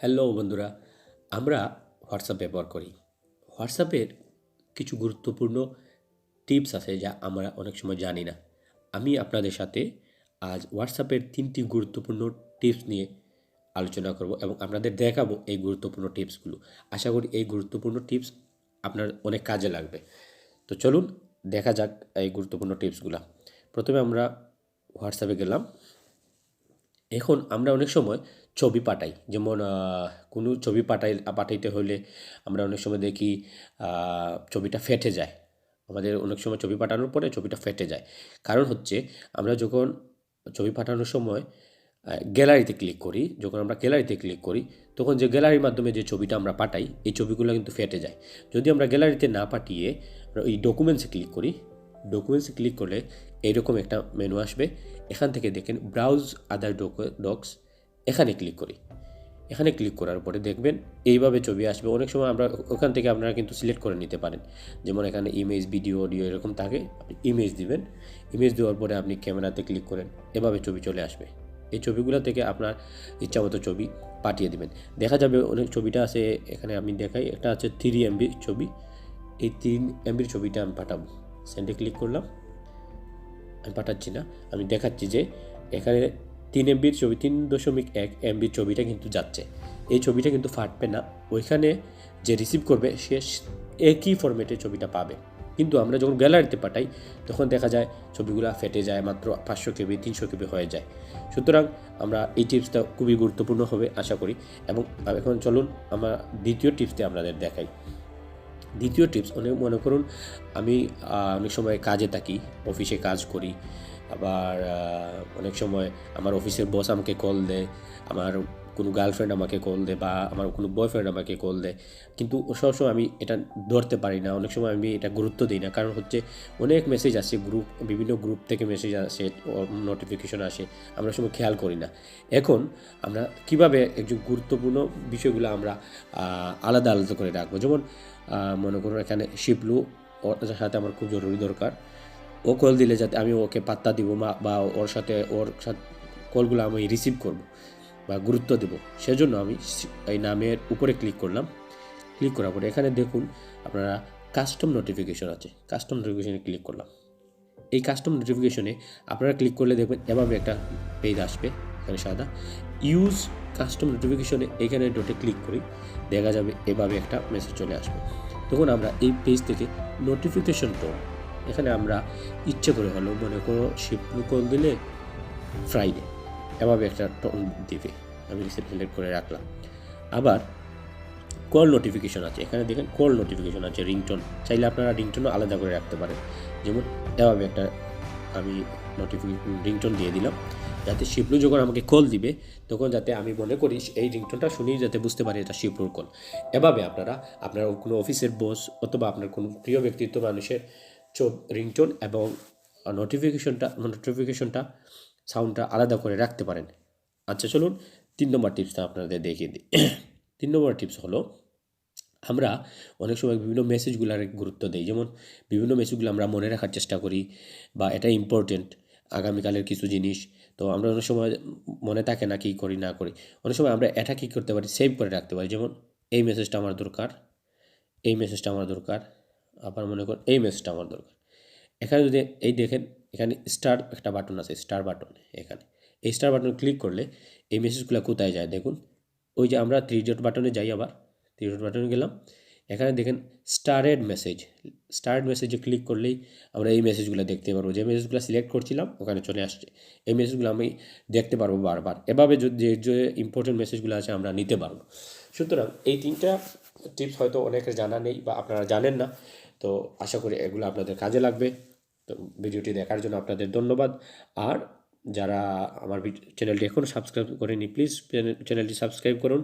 Hello বন্ধুরা, আমরা WhatsApp ব্যবহার করি। হোয়াটসঅ্যাপের কিছু গুরুত্বপূর্ণ টিপস আছে যা আমরা অনেক সময় জানি না। আমি আপনাদের সাথে আজ হোয়াটসঅ্যাপের ৩টি গুরুত্বপূর্ণ টিপস নিয়ে আলোচনা করব এবং আপনাদের দেখাবো এই গুরুত্বপূর্ণ টিপসগুলো। আশা করি এই গুরুত্বপূর্ণ টিপস আপনার অনেক কাজে লাগবে। তো চলুন দেখা যাক এই গুরুত্বপূর্ণ টিপসগুলা। প্রথমে আমরা হোয়াটসঅ্যাপে গেলাম। এখন আমরা অনেক সময় ছবি পাঠাই, যেমন কোনো ছবি পাঠাইতে হলে আমরা অনেক সময় দেখি ছবিটা ফেটে যায়। আমাদের অনেক সময় ছবি পাঠানোর পরে ছবিটা ফেটে যায়। কারণ হচ্ছে আমরা যখন ছবি পাঠানোর সময় গ্যালারিতে ক্লিক করি, যখন আমরা গ্যালারিতে ক্লিক করি তখন যে গ্যালারির মাধ্যমে যে ছবিটা আমরা পাঠাই এই ছবিগুলো কিন্তু ফেটে যায়। যদি আমরা গ্যালারিতে না পাঠিয়ে আমরা এই ডকুমেন্টসে ক্লিক করি, ডকুমেন্টসে ক্লিক করলে এইরকম একটা মেনু আসবে। এখান থেকে দেখেন ব্রাউজ আদার ডক্স, এখানে ক্লিক করি। এখানে ক্লিক করার পরে দেখবেন এইভাবে ছবি আসবে। অনেক সময় আমরা ওখান থেকে আপনারা কিন্তু সিলেক্ট করে নিতে পারেন, যেমন এখানে ইমেজ, ভিডিও, অডিও এরকম থাকে। আপনি ইমেজ দিবেন, ইমেজ দেওয়ার পরে আপনি ক্যামেরাতে ক্লিক করেন, এভাবে ছবি চলে আসবে। এই ছবিগুলো থেকে আপনার ইচ্ছামতো ছবি পাঠিয়ে দিবেন। দেখা যাবে অনেক ছবিটা আছে, এখানে আমি দেখাই, একটা আছে 3 MB ছবি। এই 3 MBর ছবিটা আমি পাঠাবো। সেন্ডে ক্লিক করলাম, আমি পাঠাচ্ছি না, আমি দেখাচ্ছি যে এখানে 3 MBর ছবি, 3.1 MBর ছবিটা কিন্তু যাচ্ছে। এই ছবিটা কিন্তু ফাটবে না, ওইখানে যে রিসিভ করবে সে একই ফরম্যাটে ছবিটা পাবে। কিন্তু আমরা যখন গ্যালারিতে পাঠাই তখন দেখা যায় ছবিগুলো ফেটে যায়, মাত্র 500 KB 300 KB হয়ে যায়। সুতরাং আমরা এই টিপসটা খুবই গুরুত্বপূর্ণ হবে আশা করি। এবং এখন চলুন আমরা দ্বিতীয় টিপসটি আপনাদের দেখাই। দ্বিতীয় টিপস, মনে করুন আমি অনেক সময় কাজে থাকি, অফিসে কাজ করি, আবার অনেক সময় আমার অফিসের বস আমাকে কল দেয়, আমার কোনো গার্লফ্রেন্ড আমাকে কল দেয়, বা আমার কোনো বয়ফ্রেন্ড আমাকে কল দেয়। কিন্তু সবসময় আমি এটা ধরতে পারি না, অনেক সময় আমি এটা গুরুত্ব দিই না। কারণ হচ্ছে অনেক মেসেজ আসে, বিভিন্ন গ্রুপ থেকে মেসেজ আসে, নোটিফিকেশন আসে, আমরা সময় খেয়াল করি না। এখন আমরা কিভাবে একটু গুরুত্বপূর্ণ বিষয়গুলো আমরা আলাদা আলাদা করে রাখবো। যেমন মনে করুন এখানে শিবলু, ওর সাথে আমার খুব জরুরি দরকার, ও কল দিলে যাতে আমি ওকে পাত্তা দিব, বা ওর সাথে কলগুলো আমি রিসিভ করব বা গুরুত্ব দেব, সেজন্য আমি এই নামের উপরে ক্লিক করলাম। ক্লিক করার পরে এখানে দেখুন আপনারা কাস্টম নোটিফিকেশন আছে, কাস্টম নোটিফিকেশনে ক্লিক করলাম। এই কাস্টম নোটিফিকেশনে আপনারা ক্লিক করলে দেখবেন এভাবে একটা পেজ আসবে, এখানে সাদা ইউজ কাস্টম নোটিফিকেশনে, এখানে ডটে ক্লিক করি, দেখা যাবে এভাবে একটা মেসেজ চলে আসবে। তখন আমরা এই পেজ থেকে নোটিফিকেশন টোন, এখানে আমরা ইচ্ছে করে হলেও, মনে করো শিপলু কল দিলে ফ্রাইডে, এভাবে একটা টোন দিবে, আমি সিলেক্ট করে রাখলাম। আবার কল নোটিফিকেশন আছে, এখানে দেখেন কল নোটিফিকেশন আছে, রিংটোন, চাইলে আপনারা রিংটোনও আলাদা করে রাখতে পারেন। যেমন এভাবে একটা আমি রিংটোন দিয়ে দিলাম, যাতে শিবলু যখন আমাকে কল দিবে তখন যাতে আমি মনে করি এই রিংটোনটা শুনেই যাতে বুঝতে পারি এটা শিবলুর কল। এভাবে আপনারা আপনার কোনো অফিসের বস অথবা আপনার কোনো প্রিয় ব্যক্তিত্ব মানুষের রিংটোন এবং নোটিফিকেশনটা সাউন্ডটা আলাদা করে রাখতে পারেন। আচ্ছা চলুন 3 নম্বর টিপসটা আপনাদের দেখিয়ে দিই। 3 নম্বর টিপস হলো, আমরা অনেক সময় বিভিন্ন মেসেজগুলার গুরুত্ব দেই। যেমন বিভিন্ন মেসেজগুলো আমরা মনে রাখার চেষ্টা করি, বা এটা ইম্পর্টেন্ট, আগামীকালের কিছু জিনিস। তো আমরা অনেক সময় মনে থাকে না, কী করি না করি। অনেক সময় আমরা এটা কী করতে পারি, সেভ করে রাখতে পারি। যেমন এই মেসেজটা আমার দরকার, এই মেসেজটা আমার দরকার, আবার মনে করুন এই মেসেজটা আমার দরকার। এখানে যদি এই দেখেন, এখানে স্টার একটা বাটন আছে, স্টার বাটন, এখানে এই স্টার বাটন ক্লিক করলে এই মেসেজগুলো কোথায় যায় দেখুন। ওই যে আমরা 3 ডট বাটনে যাই, আবার 3 ডট বাটনে গেলাম, এখানে দেখেন স্টারেড মেসেজে ক্লিক করলেই আমরা এই মেসেজগুলো দেখতে পারবো। যে মেসেজগুলো সিলেক্ট করছিলাম ওখানে চলে আসছে, এই মেসেজগুলো আমি দেখতে পারবো বারবার। এভাবে যে ইম্পর্টেন্ট মেসেজগুলো আছে আমরা নিতে পারবো। সুতরাং এই 3টা টিপস হয়তো অনেকের জানা নেই বা আপনারা জানেন না, তো আশা করি এগুলো আপনাদের কাজে লাগবে। তো ভিডিওটি দেখার জন্য আপনাদের ধন্যবাদ। আর যারা আমার চ্যানেলটি এখনও সাবস্ক্রাইব করেনি, প্লিজ চ্যানেলটি সাবস্ক্রাইব করুন।